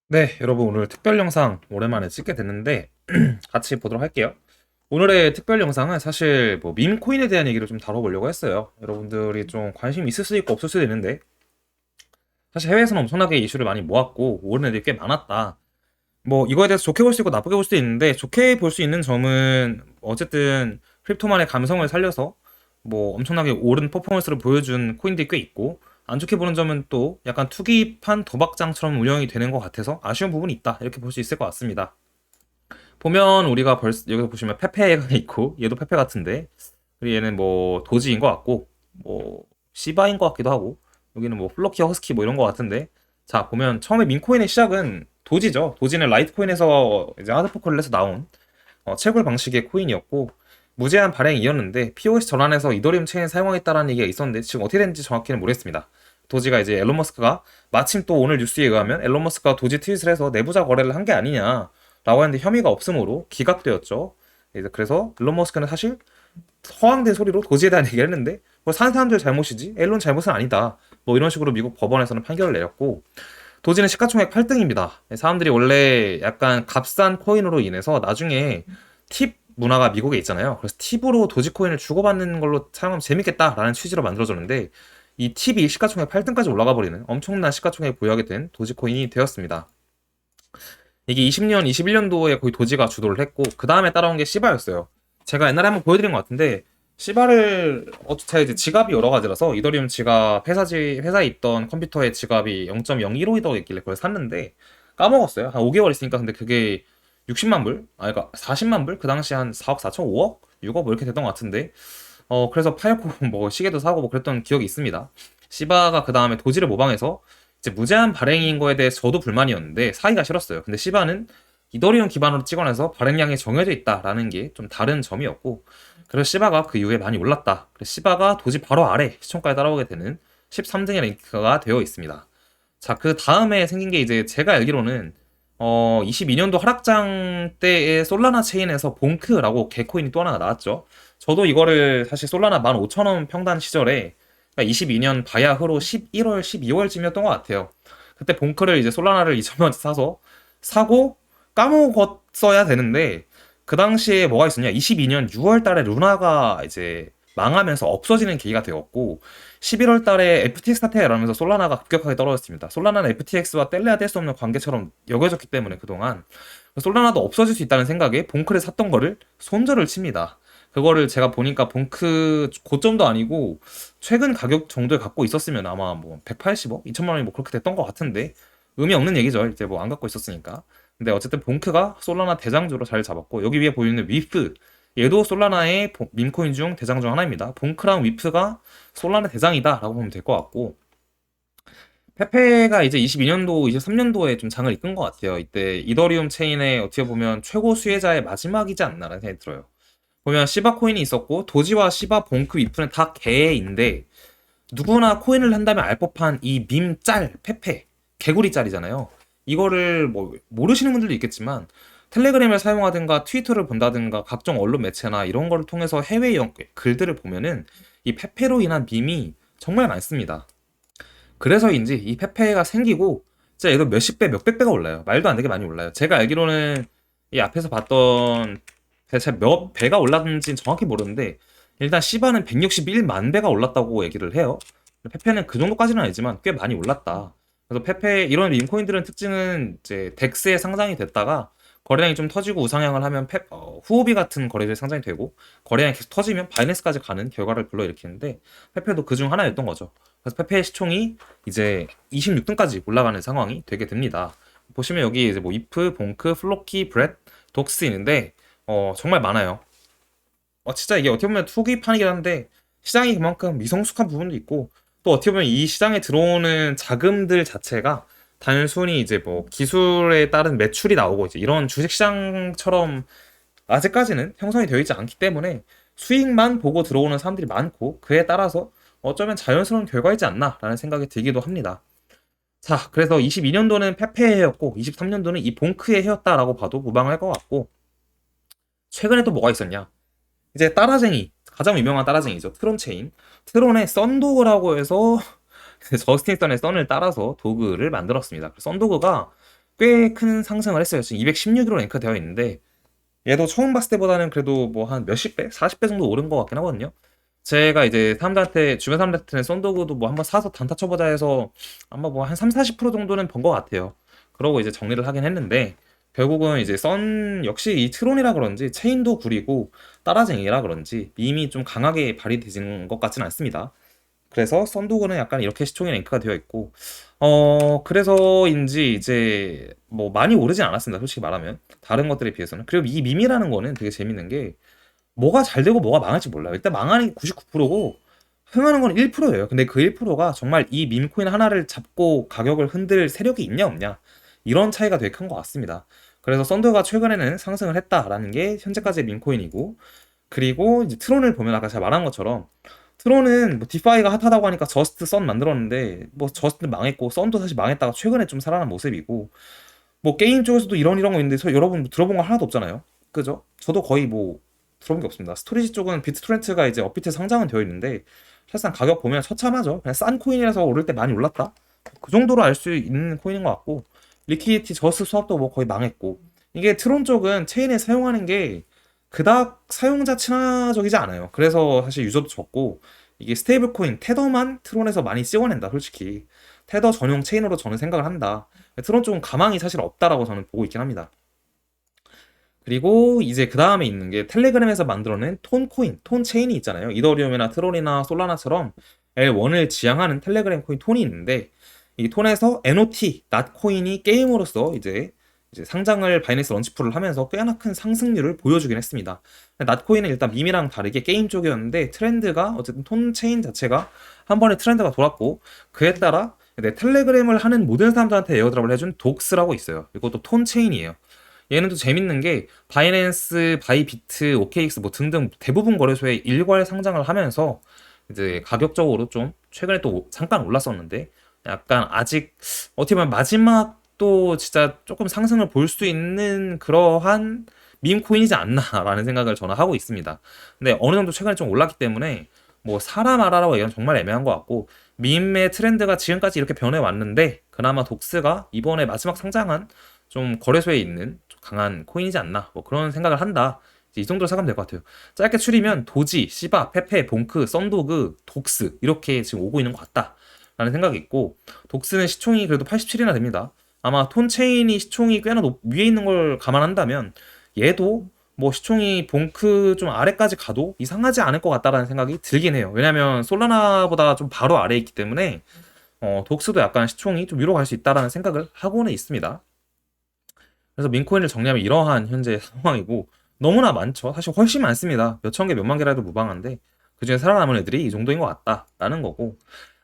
네, 여러분 오늘 특별 영상 오랜만에 찍게 됐는데 같이 보도록 할게요. 오늘의 특별 영상은 사실 뭐 밈코인에 대한 얘기를 좀 다뤄보려고 했어요. 여러분들이 좀 관심 있을 수도 있고 없을 수도 있는데 사실 해외에서는 엄청나게 이슈를 많이 모았고 오른 애들이 꽤 많았다. 뭐 이거에 대해서 좋게 볼 수 있고 나쁘게 볼 수도 있는데 좋게 볼 수 있는 점은 어쨌든 크립토만의 감성을 살려서 뭐 엄청나게 오른 퍼포먼스를 보여준 코인들이 꽤 있고 안 좋게 보는 점은 또 약간 투기판 도박장처럼 운영이 되는 것 같아서 아쉬운 부분이 있다 이렇게 볼 수 있을 것 같습니다. 보면 우리가 벌써 여기서 보시면 페페가 있고 얘도 페페 같은데 그리고 얘는 뭐 도지인 것 같고 뭐 시바인 것 같기도 하고 여기는 뭐 플로키 허스키 뭐 이런 것 같은데 자 보면 처음에 민코인의 시작은 도지죠. 도지는 라이트코인에서 이제 하드포크를 해서 나온 채굴 방식의 코인이었고 무제한 발행이었는데 POS 전환해서 이더리움 체인 사용하겠다라는 얘기가 있었는데 지금 어떻게 됐는지 정확히는 모르겠습니다. 도지가 이제 앨런 머스크가 마침 또 오늘 뉴스에 의하면 앨런 머스크가 도지 트윗을 해서 내부자 거래를 한 게 아니냐라고 하는데 혐의가 없으므로 기각되었죠. 이제 그래서 앨런 머스크는 사실 허황된 소리로 도지에 대한 얘기를 했는데 뭐 사는 사람들 잘못이지 앨런 잘못은 아니다. 뭐 이런 식으로 미국 법원에서는 판결을 내렸고 도지는 시가총액 8등입니다. 사람들이 원래 약간 값싼 코인으로 인해서 나중에 팁 문화가 미국에 있잖아요. 그래서 팁으로 도지코인을 주고받는 걸로 사용하면 재밌겠다라는 취지로 만들어졌는데 이 팁이 시가총액 8등까지 올라가 버리는 엄청난 시가총액을 보유하게 된 도지코인이 되었습니다. 이게 20년, 21년도에 거의 도지가 주도를 했고 그 다음에 따라온 게 시바였어요. 제가 옛날에 한번 보여드린 것 같은데 시바를 제가 이제 지갑이 여러 가지라서 이더리움 지갑 회사에 있던 컴퓨터에 지갑이 0.015더 있길래 그걸 샀는데 까먹었어요. 한 5개월 있으니까 근데 그게 60만 불? 아 그러니까 40만 불? 그 당시 한 4억 4천 5억? 6억 뭐 이렇게 됐던 것 같은데 그래서 팔고 뭐 시계도 사고 뭐 그랬던 기억이 있습니다. 시바가 그 다음에 도지를 모방해서 이제 무제한 발행인 거에 대해서 저도 불만이었는데 사기가 싫었어요. 근데 시바는 이더리움 기반으로 찍어내서 발행량이 정해져 있다라는 게 좀 다른 점이었고 그래서 시바가 그 이후에 많이 올랐다. 그래서 시바가 도지 바로 아래 시총가에 따라오게 되는 13등의 랭크가 되어 있습니다. 자, 그 다음에 생긴 게 이제 제가 알기로는 22년도 하락장 때의 솔라나 체인에서 봉크라고 개코인이 또 하나가 나왔죠. 저도 이거를 사실 솔라나 15,000원 평단 시절에 그러니까 22년 바야흐로 11월, 12월쯤이었던 것 같아요. 그때 봉크를 이제 솔라나를 2,000원 사서 사고 까먹었어야 되는데 그 당시에 뭐가 있었냐? 22년 6월 달에 루나가 이제 망하면서 없어지는 계기가 되었고 11월 달에 FTX 사태가 일어나면서 솔라나가 급격하게 떨어졌습니다. 솔라나는 FTX와 뗄래야 뗄 수 없는 관계처럼 여겨졌기 때문에 그동안 솔라나도 없어질 수 있다는 생각에 봉크를 샀던 거를 손절을 칩니다. 그거를 제가 보니까 봉크 고점도 아니고 최근 가격 정도에 갖고 있었으면 아마 뭐 180억, 2천만 원이 뭐 그렇게 됐던 것 같은데 의미 없는 얘기죠. 이제 뭐 안 갖고 있었으니까. 근데 어쨌든 봉크가 솔라나 대장주로 자리 잡았고 여기 위에 보이는 위프 얘도 솔라나의 밈코인 중 대장 중 하나입니다. 봉크랑 위프가 솔라나 대장이다라고 보면 될 것 같고 페페가 이제 22년도, 23년도에 좀 장을 이끈 것 같아요. 이때 이더리움 체인의 어떻게 보면 최고 수혜자의 마지막이지 않나라는 생각이 들어요. 보면 시바 코인이 있었고 도지와 시바 봉크 위프는 다 개인데 누구나 코인을 한다면 알 법한 이 밈 짤 페페 개구리 짤이잖아요. 이거를 뭐 모르시는 분들도 있겠지만 텔레그램을 사용하든가 트위터를 본다든가 각종 언론 매체나 이런 거를 통해서 해외 글들을 보면은 이 페페로 인한 밈이 정말 많습니다. 그래서인지 이 페페가 생기고 진짜 얘도 몇십 배, 몇백 배가 올라요. 말도 안 되게 많이 올라요. 제가 알기로는 이 앞에서 봤던 대체 몇 배가 올랐는지는 정확히 모르는데 일단 시바는 161만 배가 올랐다고 얘기를 해요. 페페는 그 정도까지는 아니지만 꽤 많이 올랐다. 그래서 페페 이런 밈코인들은 특징은 이제 덱스에 상장이 됐다가 거래량이 좀 터지고 우상향을 하면 후오비 같은 거래들이 상장이 되고 거래량이 계속 터지면 바이낸스까지 가는 결과를 불러일으키는데 페페도 그 중 하나였던 거죠. 그래서 페페의 시총이 이제 26등까지 올라가는 상황이 되게 됩니다. 보시면 여기 이제 뭐 이프, 봉크, 플로키, 브렛, 독스 있는데 정말 많아요. 진짜 이게 어떻게 보면 투기판이긴 한데 시장이 그만큼 미성숙한 부분도 있고 또 어떻게 보면 이 시장에 들어오는 자금들 자체가 단순히 이제 뭐 기술에 따른 매출이 나오고 이제 이런 주식시장처럼 아직까지는 형성이 되어 있지 않기 때문에 수익만 보고 들어오는 사람들이 많고 그에 따라서 어쩌면 자연스러운 결과이지 않나라는 생각이 들기도 합니다. 자, 그래서 22년도는 페페의 해였고 23년도는 이 봉크의 해였다라고 봐도 무방할 것 같고 최근에 또 뭐가 있었냐? 이제 따라쟁이 가장 유명한 따라쟁이죠. 트론체인. 트론의 썬도그라고 해서 저스틴 선의 썬을 따라서 도그를 만들었습니다. 썬도그가 꽤 큰 상승을 했어요. 지금 216으로 랭크 되어 있는데 얘도 처음 봤을 때보다는 그래도 뭐 한 몇십 배, 40배 정도 오른 것 같긴 하거든요. 제가 이제 사람들한테 주변 사람들한테는 썬더그도 뭐 한번 사서 단타 쳐보자 해서 아마 뭐 한 3, 40% 정도는 번 것 같아요. 그러고 이제 정리를 하긴 했는데 결국은 이제 썬 역시 이 트론이라 그런지 체인도 구리고 따라쟁이라 그런지 밈이 좀 강하게 발휘되는 것 같지는 않습니다. 그래서 썬도그는 약간 이렇게 시총이 랭크가 되어 있고 그래서인지 이제 뭐 많이 오르진 않았습니다. 솔직히 말하면 다른 것들에 비해서는. 그리고 이 밈이라는 거는 되게 재밌는 게 뭐가 잘 되고 뭐가 망할지 몰라요. 일단 망하는 게 99%고 흥하는 건 1%예요. 근데 그 1%가 정말 이 밈코인 하나를 잡고 가격을 흔들 세력이 있냐 없냐 이런 차이가 되게 큰 것 같습니다. 그래서 썬더가 최근에는 상승을 했다라는 게 현재까지의 밈코인이고, 그리고 이제 트론을 보면 아까 제가 말한 것처럼 트론은 뭐 디파이가 핫하다고 하니까 저스트 썬 만들었는데 뭐 저스트 망했고 썬도 사실 망했다가 최근에 좀 살아난 모습이고, 뭐 게임 쪽에서도 이런 거 있는데 여러분 들어본 거 하나도 없잖아요. 그죠? 저도 거의 뭐 들어본 게 없습니다. 스토리지 쪽은 비트토렌트가 이제 업비트에 상장은 되어 있는데 사실상 가격 보면 처참하죠. 그냥 싼 코인이라서 오를 때 많이 올랐다. 그 정도로 알 수 있는 코인인 것 같고, 리퀴디티 저스트 스왑도 뭐 거의 망했고, 이게 트론 쪽은 체인에 사용하는 게 그닥 사용자 친화적이지 않아요. 그래서 사실 유저도 적고, 이게 스테이블 코인 테더만 트론에서 많이 찍어낸다. 솔직히 테더 전용 체인으로 저는 생각을 한다. 트론 쪽은 가망이 사실 없다라고 저는 보고 있긴 합니다. 그리고 이제 그 다음에 있는 게 텔레그램에서 만들어낸 톤 코인, 톤 체인이 있잖아요. 이더리움이나 트론이나 솔라나처럼 L1을 지향하는 텔레그램 코인 톤이 있는데, 이 톤에서 NOT, 낫코인이 게임으로서 이제 상장을 바이낸스 런치풀을 하면서 꽤나 큰 상승률을 보여주긴 했습니다. 낫코인은 일단 밈이랑 다르게 게임 쪽이었는데 트렌드가 어쨌든 톤 체인 자체가 한 번에 트렌드가 돌았고, 그에 따라 텔레그램을 하는 모든 사람들한테 에어드랍을 해준 독스라고 있어요. 이것도 톤 체인이에요. 얘는 또 재밌는 게 바이낸스, 바이비트, OKX 뭐 등등 대부분 거래소에 일괄 상장을 하면서 이제 가격적으로 좀 최근에 또 잠깐 올랐었는데 약간 아직 어떻게 보면 마지막 또 진짜 조금 상승을 볼 수 있는 그러한 밈 코인이지 않나라는 생각을 저는 하고 있습니다. 근데 어느 정도 최근에 좀 올랐기 때문에 뭐 사라 마라라고 얘기하면 정말 애매한 것 같고, 밈의 트렌드가 지금까지 이렇게 변해 왔는데 그나마 독스가 이번에 마지막 상장한 좀 거래소에 있는 좀 강한 코인이지 않나 뭐 그런 생각을 한다. 이제 이 정도로 생각하면 될 것 같아요. 짧게 추리면 도지, 시바, 페페, 봉크, 썬도그, 독스 이렇게 지금 오고 있는 것 같다라는 생각이 있고, 독스는 시총이 그래도 87이나 됩니다. 아마 톤체인이 시총이 꽤나 위에 있는 걸 감안한다면 얘도 뭐 시총이 봉크 좀 아래까지 가도 이상하지 않을 것 같다라는 생각이 들긴 해요. 왜냐면 솔라나보다 좀 바로 아래에 있기 때문에 독스도 약간 시총이 좀 위로 갈 수 있다라는 생각을 하고는 있습니다. 그래서 민코인을 정리하면 이러한 현재 상황이고, 너무나 많죠. 사실 훨씬 많습니다. 몇천 개, 몇만 개라도 무방한데 그중에 살아남은 애들이 이 정도인 것 같다라는 거고,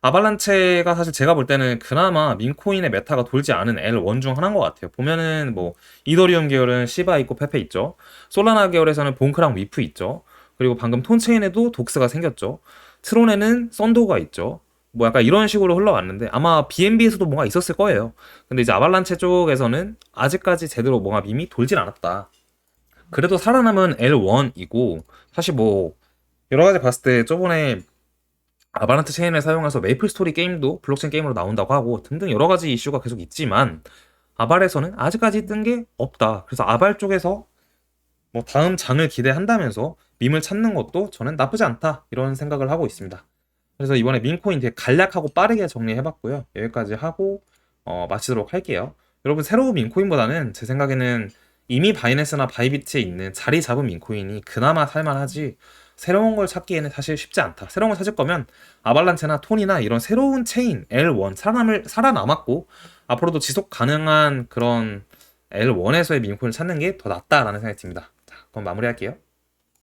아발란체가 사실 제가 볼 때는 그나마 민코인의 메타가 돌지 않은 L1 중 하나인 것 같아요. 보면은 뭐 이더리움 계열은 시바 있고 페페 있죠. 솔라나 계열에서는 봉크랑 위프 있죠. 그리고 방금 톤체인에도 독스가 생겼죠. 트론에는 썬도가 있죠. 뭐 약간 이런 식으로 흘러왔는데 아마 BNB에서도 뭔가 있었을 거예요. 근데 이제 아발란체 쪽에서는 아직까지 제대로 뭔가 밈이 돌진 않았다. 그래도 살아남은 L1이고, 사실 뭐 여러 가지 봤을 때 저번에 아바란트 체인을 사용해서 메이플 스토리 게임도 블록체인 게임으로 나온다고 하고 등등 여러 가지 이슈가 계속 있지만 아발에서는 아직까지 뜬 게 없다. 그래서 아발 쪽에서 뭐 다음 장을 기대한다면서 밈을 찾는 것도 저는 나쁘지 않다 이런 생각을 하고 있습니다. 그래서 이번에 밈코인 되게 간략하고 빠르게 정리해봤고요. 여기까지 하고 마치도록 할게요. 여러분 새로운 밈코인보다는 제 생각에는 이미 바이낸스나 바이비트에 있는 자리 잡은 밈코인이 그나마 살만하지, 새로운 걸 찾기에는 사실 쉽지 않다. 새로운 걸 찾을 거면 아발란체나 톤이나 이런 새로운 체인 L1 살아남았고 앞으로도 지속 가능한 그런 L1에서의 밈코인을 찾는 게 더 낫다라는 생각이 듭니다. 자, 그럼 마무리할게요.